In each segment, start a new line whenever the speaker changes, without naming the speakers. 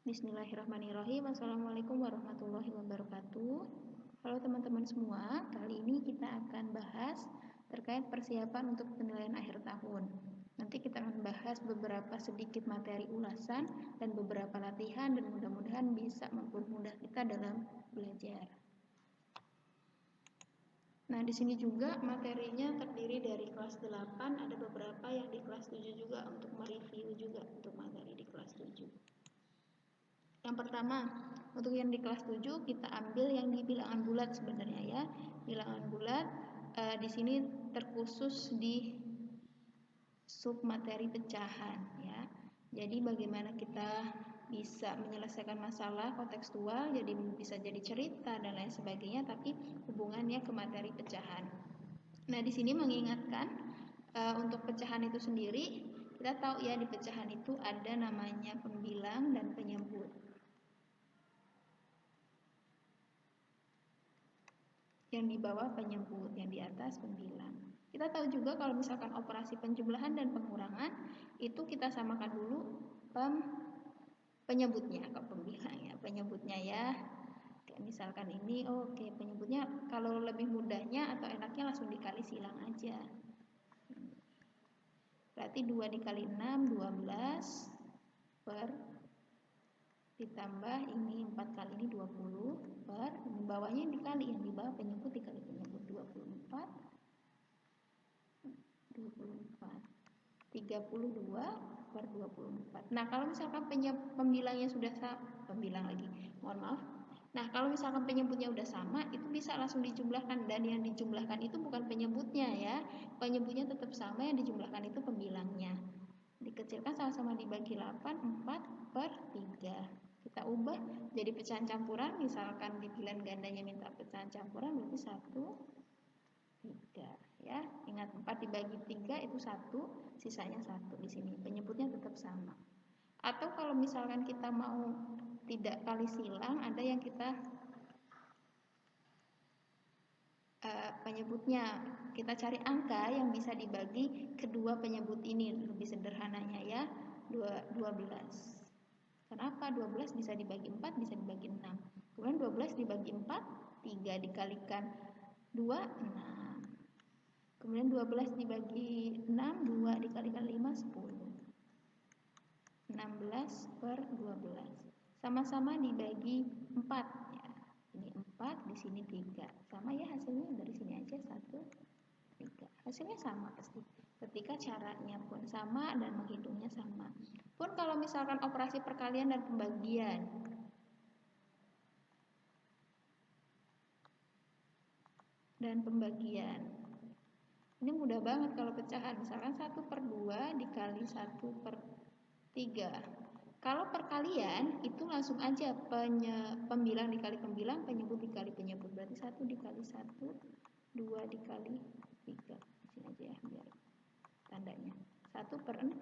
Bismillahirrahmanirrahim. Assalamualaikum warahmatullahi wabarakatuh. Halo teman-teman semua, kali ini kita akan bahas terkait persiapan untuk penilaian akhir tahun. Nanti kita akan bahas beberapa sedikit materi ulasan dan beberapa latihan dan mudah-mudahan bisa mempermudah kita dalam belajar. Nah, di sini juga materinya terdiri dari kelas 8, ada beberapa yang di kelas 7 juga untuk mereview juga untuk materi di kelas 7. Yang pertama, untuk yang di kelas 7 kita ambil yang di bilangan bulat sebenarnya ya. Bilangan bulat di sini terkhusus di sub materi pecahan ya. Jadi bagaimana kita bisa menyelesaikan masalah kontekstual, jadi bisa jadi cerita dan lain sebagainya, tapi hubungannya ke materi pecahan. Nah, di sini mengingatkan untuk pecahan itu sendiri, kita tahu ya di pecahan itu ada namanya pembilang dan penyebut. Yang di bawah penyebut, yang di atas pembilang. Kita tahu juga kalau misalkan operasi penjumlahan dan pengurangan itu kita samakan dulu penyebutnya ke pembilang ya, penyebutnya ya. Kayak misalkan ini, oke, penyebutnya kalau lebih mudahnya atau enaknya langsung dikali silang aja. Berarti 2 dikali 6, 12 per ditambah ini 4 kali ini 20 per di bawahnya yang dikali, yang di bawah penyebut dikali penyebut 24 32 per 24. Nah, kalau misalkan pembilangnya sudah sama, Nah, kalau misalkan penyebutnya udah sama, itu bisa langsung dijumlahkan, dan yang dijumlahkan itu bukan penyebutnya ya. Penyebutnya tetap sama, yang dijumlahkan itu pembilangnya. Dikecilkan sama-sama dibagi 8, 4 per 3. Kita ubah jadi pecahan campuran, misalkan di pilihan gandanya minta pecahan campuran berarti 1, 3 ya. Ingat 4 dibagi 3 itu 1, sisanya 1 di sini. Penyebutnya tetap sama. Atau kalau misalkan kita mau tidak kali silang, ada yang kita penyebutnya kita cari angka yang bisa dibagi kedua penyebut ini, lebih sederhananya ya 12. Kenapa 12 bisa dibagi 4, bisa dibagi 6. Kemudian 12 dibagi 4, 3 dikalikan 2, 6. Kemudian 12 dibagi 6, 2 dikalikan 5, 10. 16 per 12. Sama-sama dibagi 4 ya. Ini 4, di sini 3. Sama ya hasilnya, dari sini aja 1, 3. Hasilnya sama pasti. Ketika caranya pun sama dan menghitungnya sama. Pun kalau misalkan operasi perkalian dan pembagian. Ini mudah banget kalau pecahan. Misalkan 1 per 2 dikali 1 per 3. Kalau perkalian itu langsung aja pembilang dikali pembilang, penyebut dikali penyebut. Berarti 1 dikali 1, 2 dikali 3. Sini aja ya biar tandanya. 1 per 6.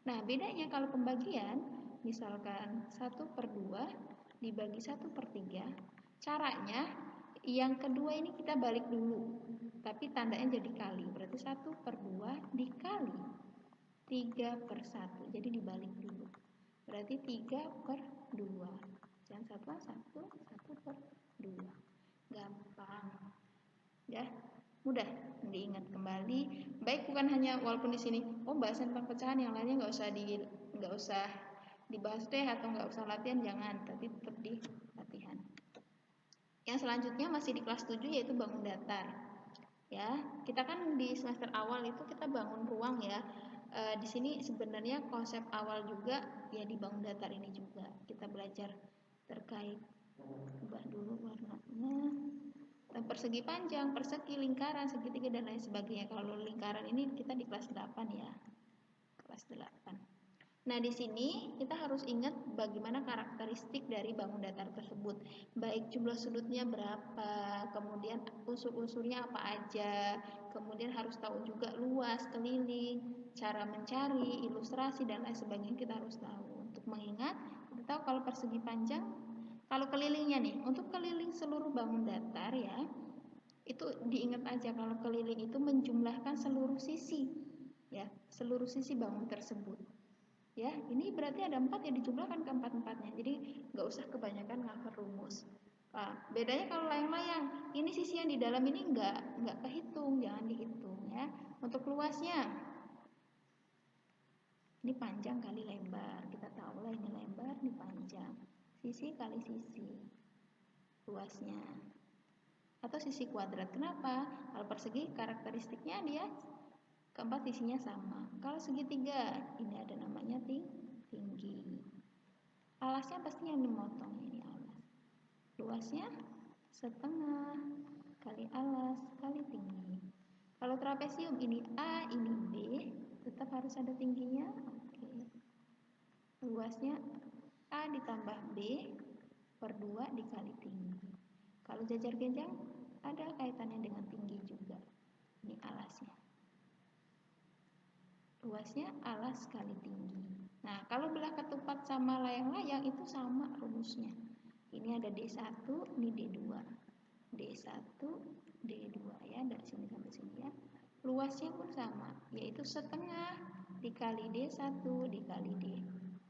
Nah, bedanya kalau pembagian, misalkan 1 per 2 dibagi 1 per 3, caranya yang kedua ini kita balik dulu, tapi tandanya jadi kali. Berarti 1 per 2 dikali 3 per 1. Jadi dibalik dulu. Berarti 3 per 2. Jangan 1 per 2. Gampang. Ya, mudah diingat kembali. Baik, bukan hanya walaupun di sini bahasan tentang pecahan, yang lainnya nggak usah dibahas deh, atau nggak usah latihan, jangan, tapi tetap di latihan. Yang selanjutnya masih di kelas 7 yaitu bangun datar. Ya, kita kan di semester awal itu kita bangun ruang ya. Di sini sebenarnya konsep awal juga ya di bangun datar ini juga kita belajar terkait, ubah dulu warnanya, persegi panjang, persegi, lingkaran, segitiga dan lain sebagainya. Kalau lingkaran ini kita di kelas 8 ya, kelas 8. Nah, di sini kita harus ingat bagaimana karakteristik dari bangun datar tersebut. Baik jumlah sudutnya berapa, kemudian unsur-unsurnya apa aja, kemudian harus tahu juga luas, keliling, cara mencari, ilustrasi, dan lain sebagainya kita harus tahu. Untuk mengingat, kita tahu kalau persegi panjang, kalau kelilingnya nih, untuk keliling seluruh bangun datar ya, itu diingat aja kalau keliling itu menjumlahkan seluruh sisi, ya, seluruh sisi bangun tersebut. Ya, ini berarti ada 4 ya, dijumlahkan ke 4-4-nya. Jadi nggak usah kebanyakan ngafal rumus. Nah, bedanya kalau layang-layang, ini sisi yang di dalam ini nggak kehitung, jangan dihitung ya. Untuk luasnya, ini panjang kali lebar, kita tahu lah ini lebar, ini panjang. Sisi kali sisi, luasnya. Atau sisi kuadrat, kenapa? Kalau persegi karakteristiknya dia keempat sisinya sama. Kalau segitiga, ini ada namanya tinggi. Alasnya pasti yang dimotong, ini alas. Luasnya setengah kali alas kali tinggi. Kalau trapesium ini A, ini B, tetap harus ada tingginya. Oke. Luasnya A ditambah B per 2 dikali tinggi. Kalau jajar genjang ada kaitannya dengan tinggi juga. Ini alasnya. Luasnya alas kali tinggi. Nah, kalau belah ketupat sama layang-layang itu sama rumusnya. Ini ada D1, ini D2. D1, D2 ya, dari sini sampai sini ya. Luasnya pun sama, yaitu setengah dikali D1 dikali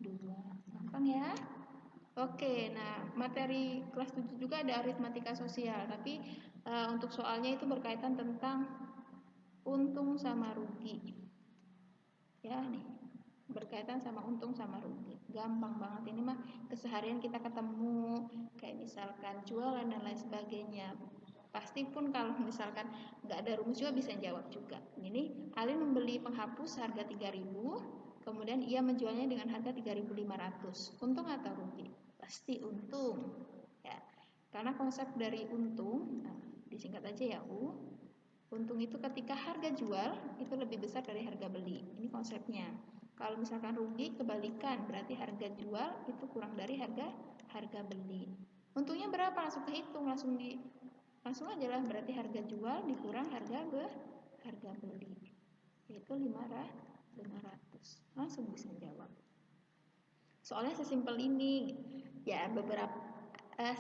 D2. Gampang ya? Oke, nah materi kelas 7 juga ada aritmatika sosial, tapi untuk soalnya itu berkaitan tentang untung sama rugi. Ya nih, berkaitan sama untung sama rugi. Gampang banget ini mah, keseharian kita ketemu, kayak misalkan jualan dan lain sebagainya. Pasti pun kalau misalkan nggak ada rumus juga bisa jawab juga. Ini Alin membeli penghapus harga 3.000, kemudian ia menjualnya dengan harga 3.500. Untung atau rugi? Pasti untung. Ya, karena konsep dari untung, nah, disingkat aja ya U. Untung itu ketika harga jual itu lebih besar dari harga beli. Ini konsepnya. Kalau misalkan rugi kebalikan, berarti harga jual itu kurang dari harga beli. Untungnya berapa? Langsung kehitung, langsung aja lah, berarti harga jual dikurang harga beli. Yaitu 500. Langsung bisa jawab. Soalnya sesimpel ini. Ya, beberapa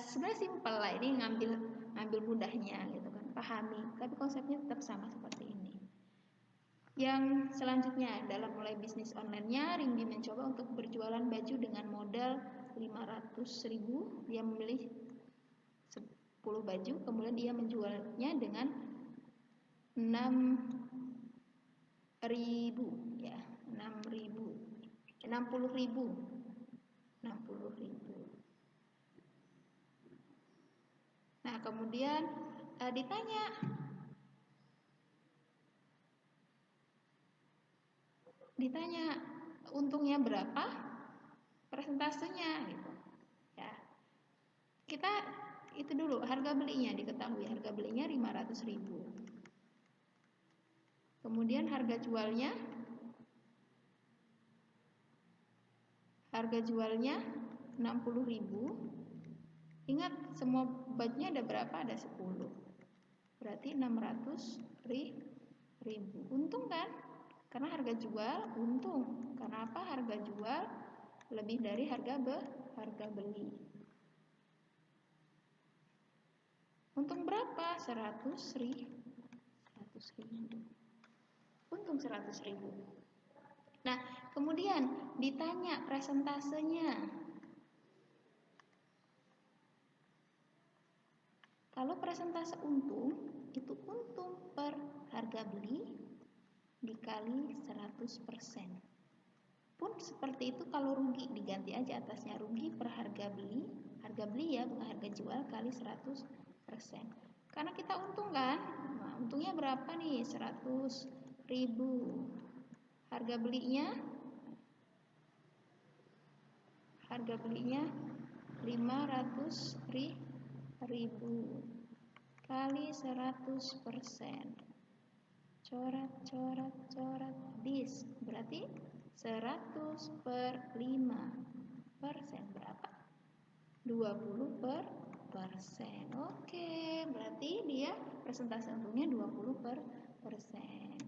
sebenarnya simpel lah, ini ngambil mudahnya gitu kan, pahami, tapi konsepnya tetap sama seperti ini. Yang selanjutnya, dalam mulai bisnis online-nya, Ringgi mencoba untuk berjualan baju dengan modal 500.000. Dia memilih 10 baju, kemudian dia menjualnya dengan 6.000 ya, 60.000. Nah, kemudian ditanya untungnya berapa, persentasenya gitu. Ya. Kita itu dulu, harga belinya diketahui, harga belinya 500.000. Kemudian harga jualnya 60.000. Ingat, semua bajunya ada berapa? Ada 10. Berarti 600.000. Untung kan? Karena harga jual untung. Karena apa? Harga jual lebih dari harga beli. Untung berapa? 100.000. Untung 100.000. Nah, kemudian ditanya presentasenya. Kalau persentase untung, itu untung per harga beli dikali 100%. Pun seperti itu kalau rugi, diganti aja atasnya, rugi per harga beli ya, bukan harga jual, kali 100%. Karena kita untung kan, nah, untungnya berapa nih? 100.000. Harga belinya 500.000 kali 100%. Coret bis, berarti 100 per 5% berapa? 20%. Oke, berarti dia persentase untungnya 20%.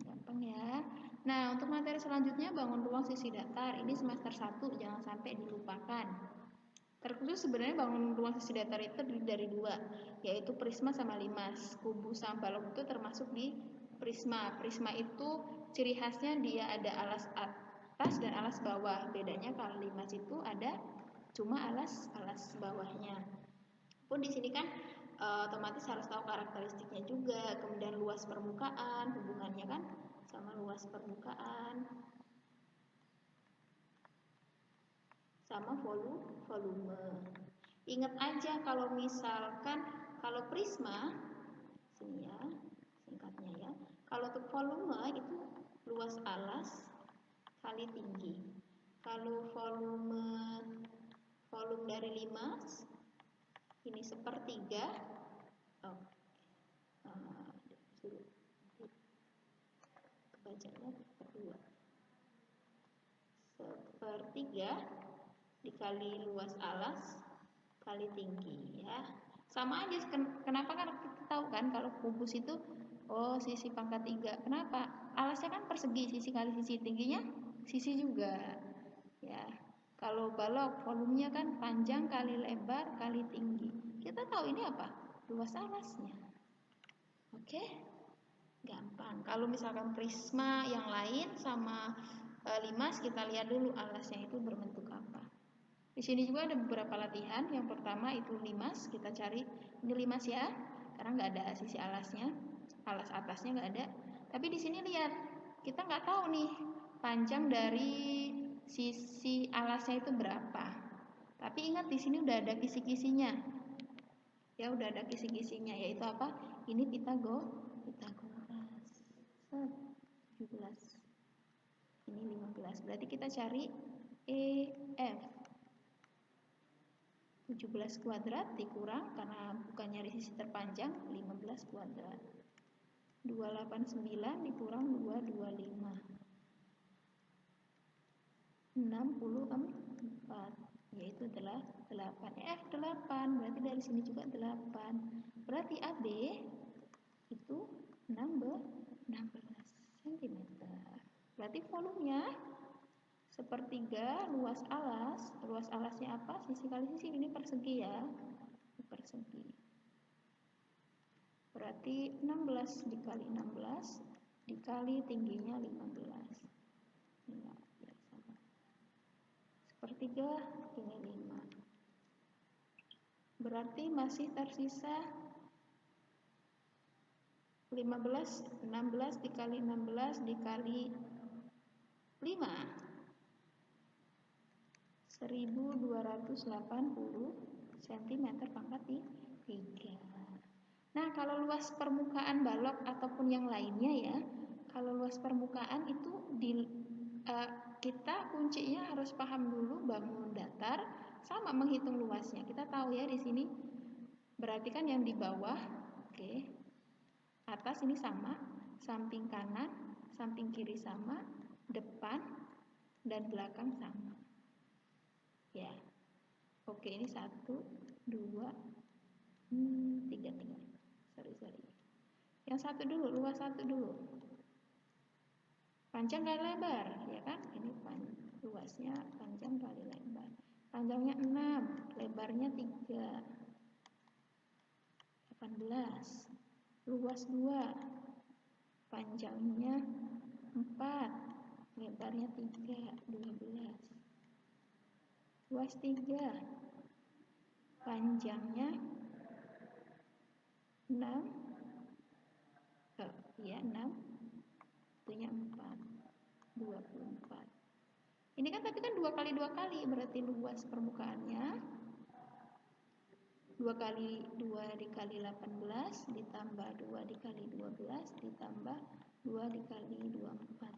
Gampang ya. Nah, untuk materi selanjutnya, bangun ruang sisi datar. Ini semester 1, jangan sampai dilupakan. Terkhusus sebenarnya bangun ruang sisi datar itu terdiri dari 2, yaitu prisma sama limas. Kubus sama balok itu termasuk di prisma. Prisma itu ciri khasnya dia ada alas atas dan alas bawah. Bedanya kalau limas itu ada cuma alas bawahnya. Pun di sini kan otomatis harus tahu karakteristiknya juga, kemudian luas permukaan, hubungannya kan sama luas permukaan sama volume. Ingat aja kalau misalkan kalau prisma, sini ya singkatnya ya, kalau untuk volume itu luas alas kali tinggi. Kalau volume dari limas ini 1/3, kebacanya berdua, 1/3 dikali luas alas kali tinggi ya, sama aja. Kenapa? Kan kita tahu kan kalau kubus itu sisi pangkat 3. Kenapa? Alasnya kan persegi, sisi kali sisi, tingginya sisi juga ya. Kalau balok volumenya kan panjang kali lebar kali tinggi. Kita tahu ini apa? Luas alasnya. Oke? Gampang. Kalau misalkan prisma yang lain sama limas, kita lihat dulu alasnya itu berbentuk apa. Di sini juga ada beberapa latihan. Yang pertama itu limas, kita cari ini limas ya, karena nggak ada sisi alasnya, alas atasnya nggak ada. Tapi di sini lihat, kita nggak tahu nih panjang dari sisi alasnya itu berapa. Tapi ingat di sini udah ada kisi-kisinya, ya udah ada kisi-kisinya, yaitu apa? Ini Pitagoras 17, ini 15. Berarti kita cari EF. 17 kuadrat dikurang, karena bukan nyari sisi terpanjang, 15 kuadrat. 289 dikurang 225. 64, yaitu 8. F 8, berarti dari sini juga 8. Berarti AB itu 16 cm. Berarti volumenya 1/3 luas alas. Luas alasnya apa? Sisi kali sisi, ini persegi ya, persegi. Berarti 16 dikali 16 dikali tingginya 15. Ya, sama. 1/3 ini 5. Berarti masih tersisa 15. 16 dikali 16 dikali 5, 1280 cm pangkat 3. Nah, kalau luas permukaan balok ataupun yang lainnya ya, kalau luas permukaan itu kita kuncinya harus paham dulu bangun datar sama menghitung luasnya. Kita tahu ya di sini, berarti kan yang di bawah, atas ini sama, samping kanan, samping kiri sama, depan dan belakang sama. Ya, ini 1, 2, 3. Sorry. Yang satu dulu, luas 1 dulu. Panjang kali lebar, ya kan? Ini luasnya panjang kali lebar. Panjangnya 6, lebarnya 3. 18. Luas 2. Panjangnya 4, lebarnya 3, 12. Luas 3, panjangnya 6, 6, itunya 4, 24. Ini kan tapi kan 2 kali 2 kali, berarti luas permukaannya 2 kali 2 dikali 18 ditambah 2 dikali 12 ditambah 2 dikali 24.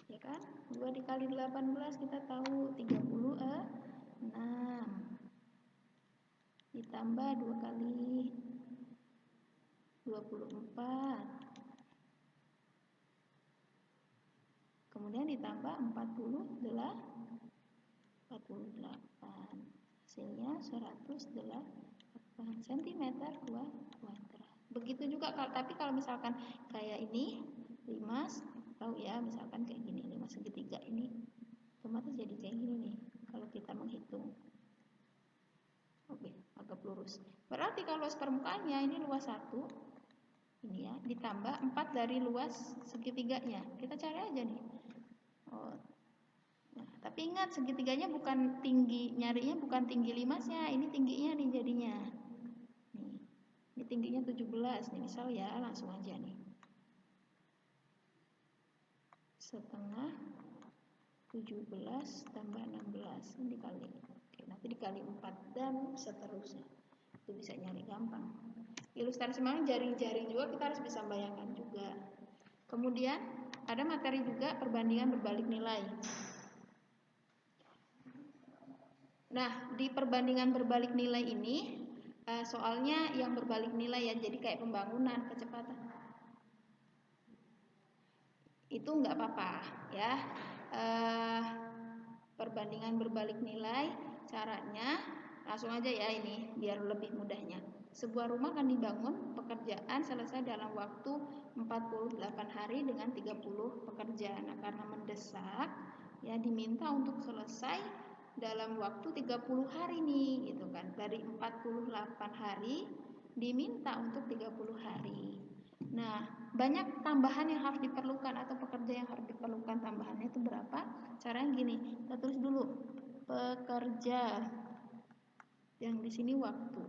Ya kan? 2 dikali 18 kita tahu 36. Ditambah 2 kali 24. Kemudian ditambah 48. Hasilnya 108 cm kuadrat. Begitu juga tapi kalau misalkan kayak ini limas, tahu ya, misalkan kayak gini, limas segitiga ini otomatis jadi kayak gini nih kalau kita menghitung. Agak lurus. Berarti kalau luas permukaannya ini luas 1, ini ya, ditambah 4 dari luas segitiganya. Kita cari aja nih. Tapi ingat segitiganya bukan tinggi, nyarinya bukan tinggi limasnya, ini tingginya nih jadinya. Nih, ini tingginya 17 nih misal ya, langsung aja nih. Setengah 17 tambah 16 ini dikali. Oke, nanti dikali 4 dan seterusnya. Itu bisa nyari gampang. Ilustrasi memang jaring-jaring juga kita harus bisa bayangkan juga. Kemudian ada materi juga perbandingan berbalik nilai. Nah, di perbandingan berbalik nilai ini soalnya yang berbalik nilai ya, jadi kayak pembangunan kecepatan. Itu nggak apa-apa ya. Perbandingan berbalik nilai caranya langsung aja ya ini biar lebih mudahnya. Sebuah rumah akan dibangun, pekerjaan selesai dalam waktu 48 hari dengan 30 pekerja. Nah, karena mendesak ya diminta untuk selesai dalam waktu 30 hari nih gitu kan. Dari 48 hari diminta untuk 30 hari. Nah, banyak tambahan yang harus diperlukan atau pekerja yang harus diperlukan tambahannya itu berapa? Caranya gini, kita tulis dulu pekerja, yang di sini waktu.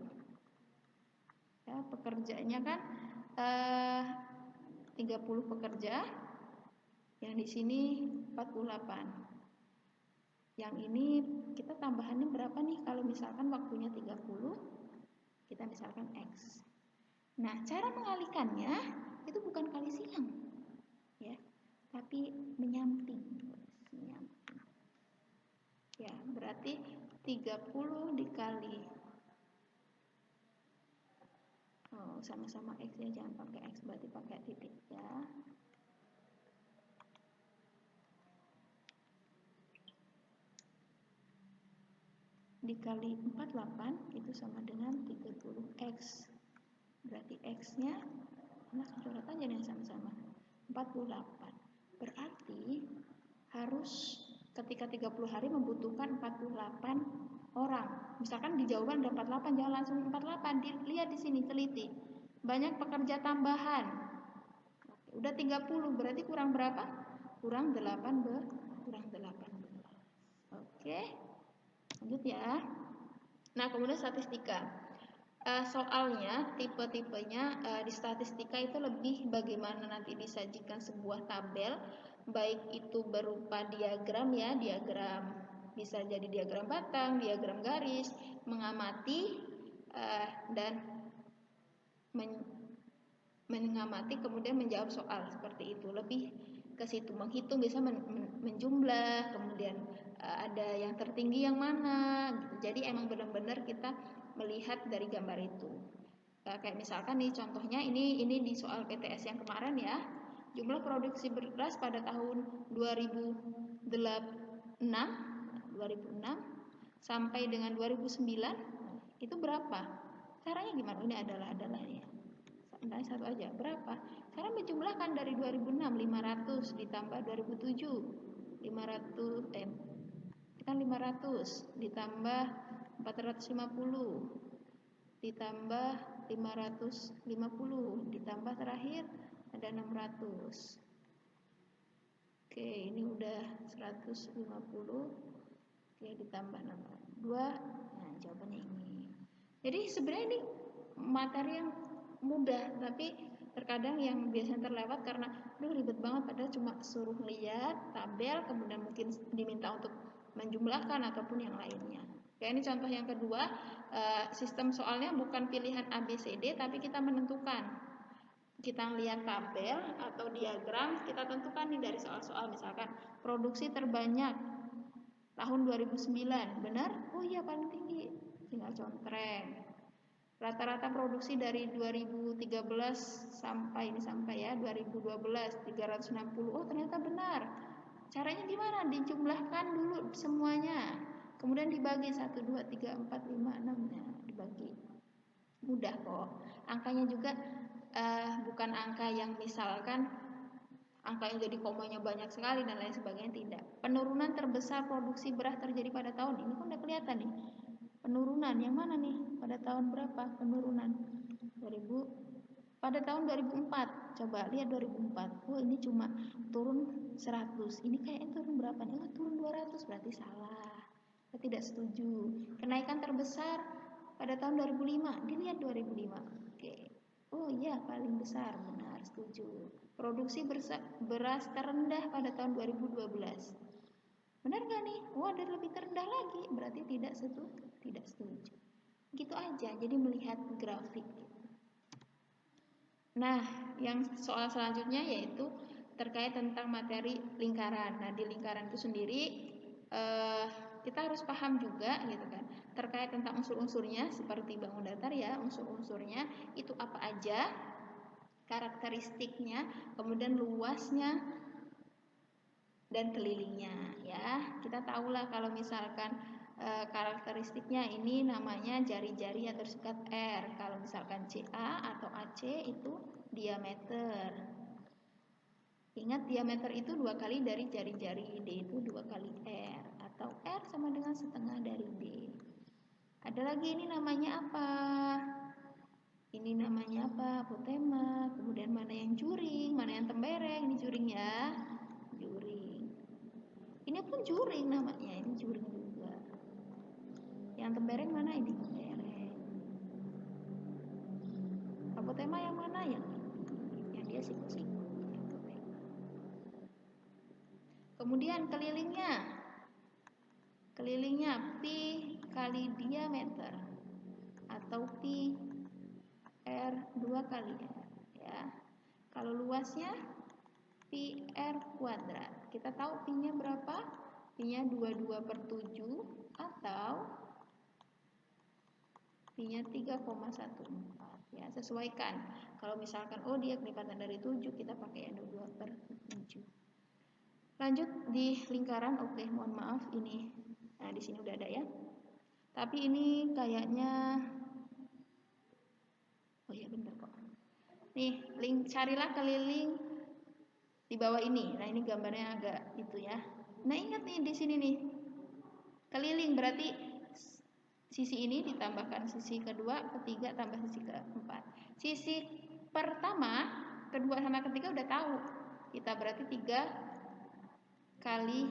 Ya, pekerjanya kan 30 pekerja, yang di sini 48. Yang ini kita tambahannya berapa nih? Kalau misalkan waktunya 30, kita misalkan X. Nah, cara mengalihkannya itu bukan kali silang, ya, tapi menyamping. Ya, berarti 30 dikali sama-sama X ya, jangan pakai X, berarti pakai titik ya. Dikali 48 itu sama dengan 30X. Berarti X-nya, langsung coret aja nih sama-sama, 48. Berarti harus ketika 30 hari membutuhkan 48 orang. Misalkan di jawaban ada 48, jangan langsung 48, dilihat di sini, teliti. Banyak pekerja tambahan. Udah 30, berarti kurang berapa? Kurang 18. Oke. Lanjut ya. Nah, kemudian statistika. Soalnya tipe-tipenya di statistika itu lebih bagaimana nanti disajikan sebuah tabel, baik itu berupa diagram ya, diagram bisa jadi diagram batang, diagram garis, mengamati dan mengamati kemudian menjawab soal seperti itu. Lebih ke situ, menghitung, bisa menjumlah, kemudian ada yang tertinggi yang mana gitu. Jadi emang benar-benar kita melihat dari gambar itu. Kayak misalkan nih contohnya ini di soal PTS yang kemarin ya. Jumlah produksi beras pada tahun 2006 sampai dengan 2009 itu berapa? Caranya gimana? Ini adalah ya. Nah, satu aja. Berapa? Cara menjumlahkan dari 2006 500 ditambah 2007 500 kan 500 ditambah 450 ditambah 550 ditambah terakhir ada 600. Oke, ini udah 150. Oke, ditambah 2. Nah, jawabannya ini. Jadi sebenarnya ini materi yang mudah, tapi terkadang yang biasanya terlewat karena ribet banget, padahal cuma suruh lihat tabel kemudian mungkin diminta untuk menjumlahkan ataupun yang lainnya. Oke, ini contoh yang kedua. Sistem soalnya bukan pilihan A, B, C, D, tapi kita menentukan. Kita lihat tabel atau diagram, kita tentukan nih dari soal-soal. Misalkan produksi terbanyak tahun 2009, benar? Oh iya, paling tinggi, tinggal contreng. Rata-rata produksi dari 2013 sampai 2012 360. Oh, ternyata benar. Caranya gimana? Dijumlahkan dulu semuanya. Kemudian dibagi 1 2 3 4 5 6-nya dibagi. Mudah kok. Angkanya juga bukan angka yang misalkan angka yang jadi komanya banyak sekali dan lain sebagainya, tidak. Penurunan terbesar produksi beras terjadi pada tahun ini kan udah kelihatan nih. Penurunan yang mana nih? Pada tahun berapa penurunan? 2013. pada tahun 2004. Coba lihat 2004. Oh, ini cuma turun 100. Ini kayaknya turun berapa nih? Oh, turun 200. Berarti salah. Saya tidak setuju. Kenaikan terbesar pada tahun 2005. Dilihat 2005. Oke. Oh iya, paling besar. Benar, setuju. Produksi beras terendah pada tahun 2012. Benar nggak nih? Oh, ada lebih terendah lagi. Berarti tidak setuju. Gitu aja. Jadi melihat grafik. Nah, yang soal selanjutnya yaitu terkait tentang materi lingkaran. Nah, di lingkaran itu sendiri kita harus paham juga gitu kan, terkait tentang unsur-unsurnya seperti bangun datar ya, unsur-unsurnya itu apa aja, karakteristiknya, kemudian luasnya dan kelilingnya ya. Kita tahulah kalau misalkan karakteristiknya ini namanya jari-jari atau sikat R. Kalau misalkan CA atau AC itu diameter. Ingat diameter itu 2 kali dari jari-jari, D itu 2 kali R, atau R sama dengan setengah dari D. Ada lagi ini namanya apa? Ini namanya apa? Apotema. Kemudian mana yang juring, mana yang tembereng? Ini juring ya. Juring. Ini pun juring namanya, ini juring juga. Yang tembereng mana? Ini tembereng. Apotema yang mana? Yang dia siku-siku. Kemudian kelilingnya pi kali diameter atau pi R 2 kali R ya. Kalau luasnya pi R kuadrat. Kita tahu pi-nya berapa? Pi-nya 22/7 atau pi-nya 3,14 ya. Sesuaikan. Kalau misalkan dia kelipatan dari 7, kita pakai yang 22/7. Lanjut di lingkaran. Oke, mohon maaf ini. Nah, di sini udah ada ya. Tapi ini kayaknya ya bener kok. Nih, carilah keliling di bawah ini. Nah, ini gambarnya agak itu ya. Nah, ingat nih di sini nih. Keliling berarti sisi ini ditambahkan sisi kedua, ketiga tambah sisi keempat. Sisi pertama, kedua sama ketiga udah tahu. Kita berarti 3 kali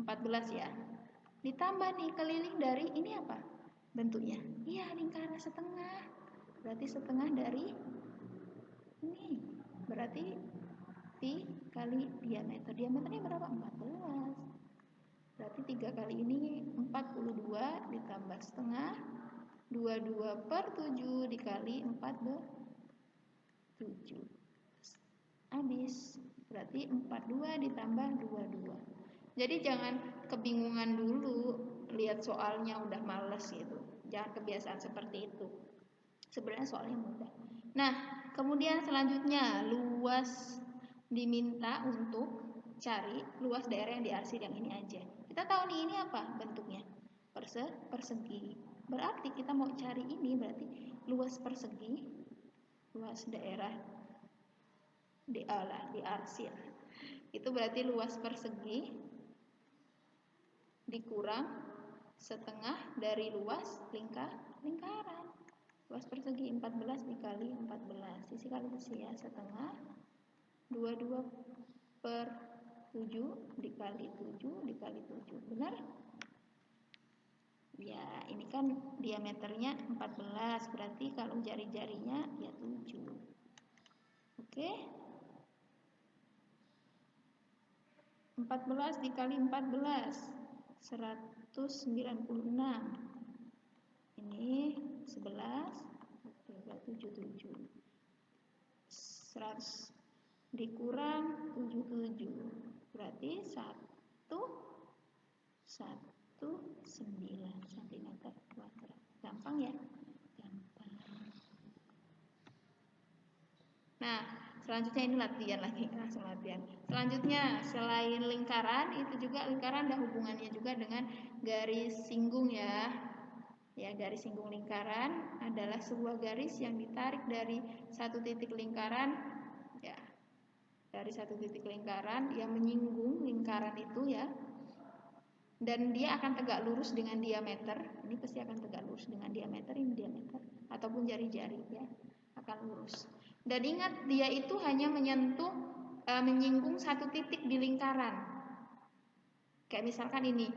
14 ya. Ditambah nih keliling dari ini apa? Bentuknya. Iya, lingkaran setengah. Berarti setengah dari ini. Berarti pi kali diameter. Diameternya berapa? 14. Berarti 3 kali ini 42 ditambah setengah. 22/7 dikali 4/7. Habis. Berarti 42 ditambah 22. Jadi jangan kebingungan dulu lihat soalnya udah males gitu. Jangan kebiasaan seperti itu. Sebenarnya soalnya mudah. Nah, kemudian selanjutnya luas diminta untuk cari luas daerah yang diarsir yang ini aja. Kita tahu nih ini apa bentuknya? Persegi. Berarti kita mau cari ini berarti luas persegi, luas daerah diarsir. Itu berarti luas persegi dikurang setengah dari luas lingkaran. Luas persegi 14 dikali 14. Sisi kali sisi ya, setengah. 22/7 dikali 7 dikali 7. Benar? Ya, ini kan diameternya 14. Berarti kalau jari-jarinya ya 7. Oke? 14 dikali 14 196. Ini 11. Oke, 77. 100 dikurang 77. Berarti 119 cm kuadrat. Gampang ya? Gampang. Nah, selanjutnya ini latihan lagi, langsung latihan. Selanjutnya, selain lingkaran, itu juga lingkaran ada hubungannya juga dengan garis singgung ya. Ya, garis singgung lingkaran adalah sebuah garis yang ditarik dari satu titik lingkaran, ya, dari satu titik lingkaran yang menyinggung lingkaran itu ya. Dan dia akan tegak lurus dengan diameter. Ini pasti akan tegak lurus dengan diameter, ini diameter ataupun jari-jari ya, akan lurus. Dan ingat, dia itu hanya menyinggung satu titik di lingkaran. Kayak misalkan ini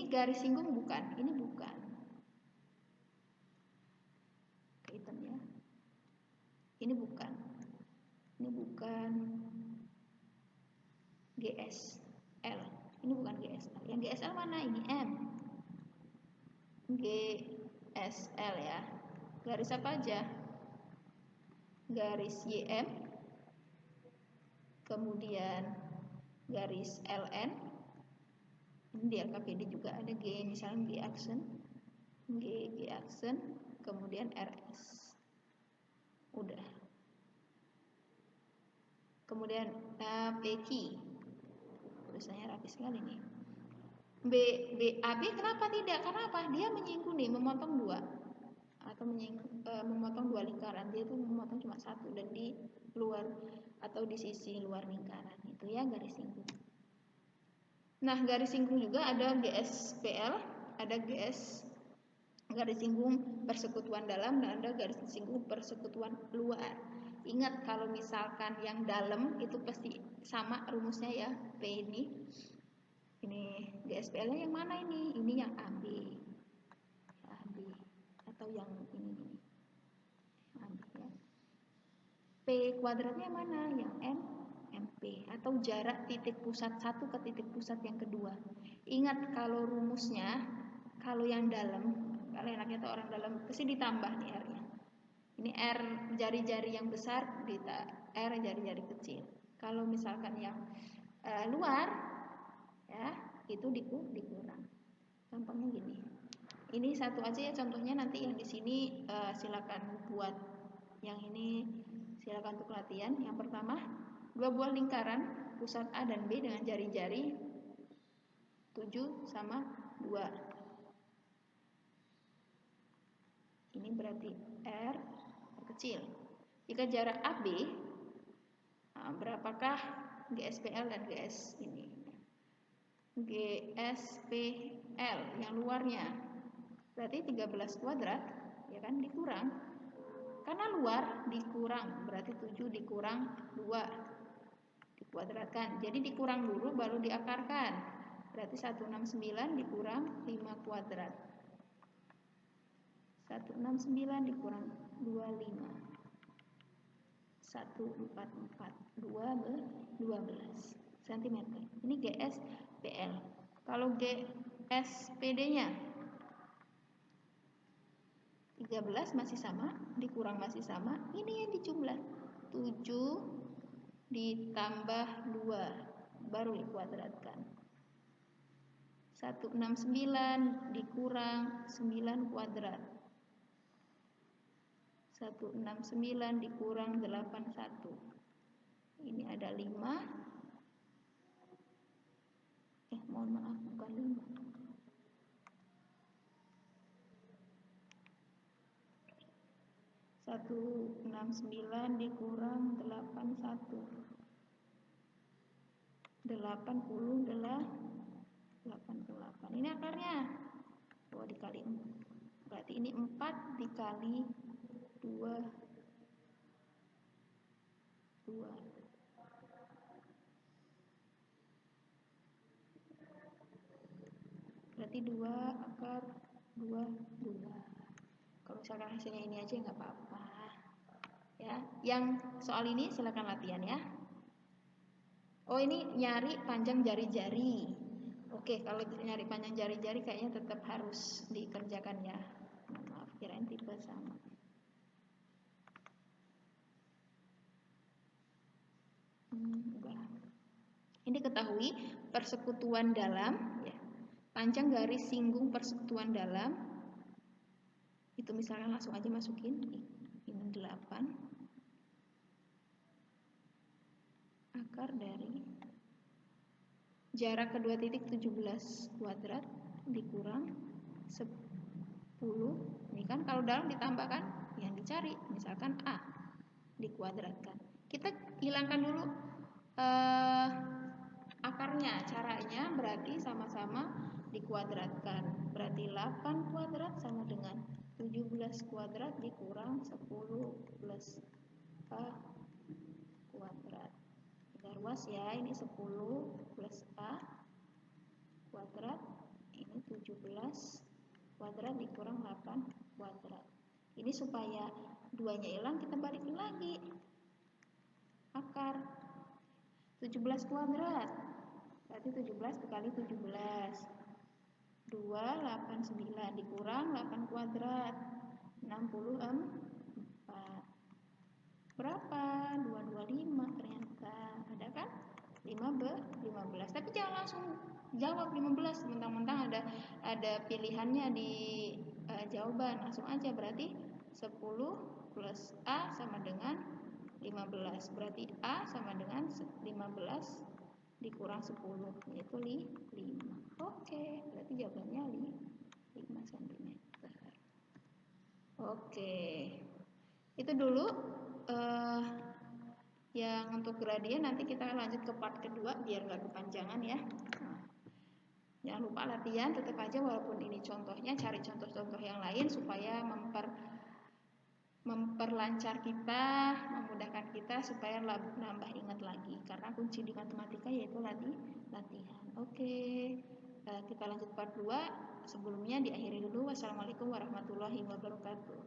garis singgung bukan? Ini bukan. Hitam ya. Ini bukan. Ini bukan GSL. Ini bukan GSL. Yang GSL mana? Ini M. GSL ya. Garis apa aja? Garis YM. Kemudian garis LN. Ini di LKPD juga ada G, misalnya G aksen. G aksen. Kemudian RS. Udah. Kemudian PQ. Tulisannya rapi sekali nih. AB kenapa tidak? Karena apa? Dia menyinggung nih, memotong dua atau memotong dua lingkaran. Dia itu memotong cuma satu dan di luar atau di sisi luar lingkaran. Itu ya garis singgung. Nah, garis singgung juga ada GSPL, ada garis singgung persekutuan dalam, dan ada garis singgung persekutuan luar. Ingat, kalau misalkan yang dalam itu pasti sama rumusnya ya, P ini GSPL-nya yang mana ini? Ini yang AB atau yang ini AB ya. P kuadratnya mana? Yang MP atau jarak titik pusat satu ke titik pusat yang kedua. Ingat, kalau rumusnya, kalau yang dalam, kalau enaknya itu orang dalam, pasti ditambah nih R-nya. Ini R jari-jari yang besar, R jari-jari kecil. Kalau misalkan yang luar, ya itu dikurang. Gampangnya gini. Ini satu aja ya contohnya, nanti yang di sini silakan buat yang ini, silakan untuk latihan. Yang pertama, 2 buah lingkaran pusat A dan B dengan jari-jari 7 sama 2. Ini berarti R kecil. Jika jarak AB, berapakah GSPL dan GS ini? GSPL yang luarnya berarti 13 kuadrat, ya kan, dikurang. Karena luar dikurang, berarti 7 dikurang 2 dikuadratkan. Jadi dikurang dulu baru diakarkan. Berarti 169 dikurang 5 kuadrat. 169 dikurang 25. 144 12 cm. Ini GSPL. Kalau GSPD-nya 13 masih sama, dikurang masih sama. Ini yang dijumlah 7 ditambah 2 baru dikuadratkan. 169 dikurang 9 kuadrat. 169 dikurang 81. Ini ada 5. Mohon maaf, bukan 5. 169 dikurang 81. 88. Ini akarnya. Dikali 4. Berarti ini 4 dikali 2. Berarti 2 akar 2. Kalau misalkan hasilnya ini aja nggak apa-apa. Ya, yang soal ini silakan latihan ya. Oh, ini nyari panjang jari-jari. Oke, kalau nyari panjang jari-jari kayaknya tetap harus dikerjakan ya. Maaf, kirain tipe sama. Ini ketahui persekutuan dalam ya. Panjang garis singgung persekutuan dalam itu misalnya langsung aja masukin ini 8 akar dari jarak kedua titik 17 kuadrat dikurang 10. Ini kan kalau dalam ditambahkan yang dicari, misalkan A dikuadratkan. Kita hilangkan dulu akarnya. Caranya berarti sama-sama dikuadratkan. Berarti 8 kuadrat sama dengan 17 kuadrat dikurang 10 plus A luas ya. Ini 10 plus A kuadrat, ini 17 kuadrat dikurang 8 kuadrat. Ini supaya duanya hilang, kita balikin lagi akar 17 kuadrat, berarti 17 dikali 17, 289 dikurang 8 kuadrat, 64. Berapa? 225 ternyata. Ada kan? 15. Tapi jangan langsung jawab 15 mentang-mentang ada pilihannya di jawaban. Langsung aja, berarti 10 plus A sama dengan 15. Berarti A sama dengan 15 dikurang 10, yaitu 5. Oke, berarti jawabannya 5 cm. Oke. Itu dulu yang untuk gradien. Nanti kita lanjut ke part kedua biar nggak kepanjangan ya. Jangan lupa latihan tetap aja, walaupun ini contohnya, cari contoh-contoh yang lain supaya memperlancar kita, memudahkan kita supaya nambah ingat lagi, karena kunci di matematika yaitu latihan. Oke, kita lanjut part 2. Sebelumnya diakhiri dulu. Wassalamualaikum warahmatullahi wabarakatuh.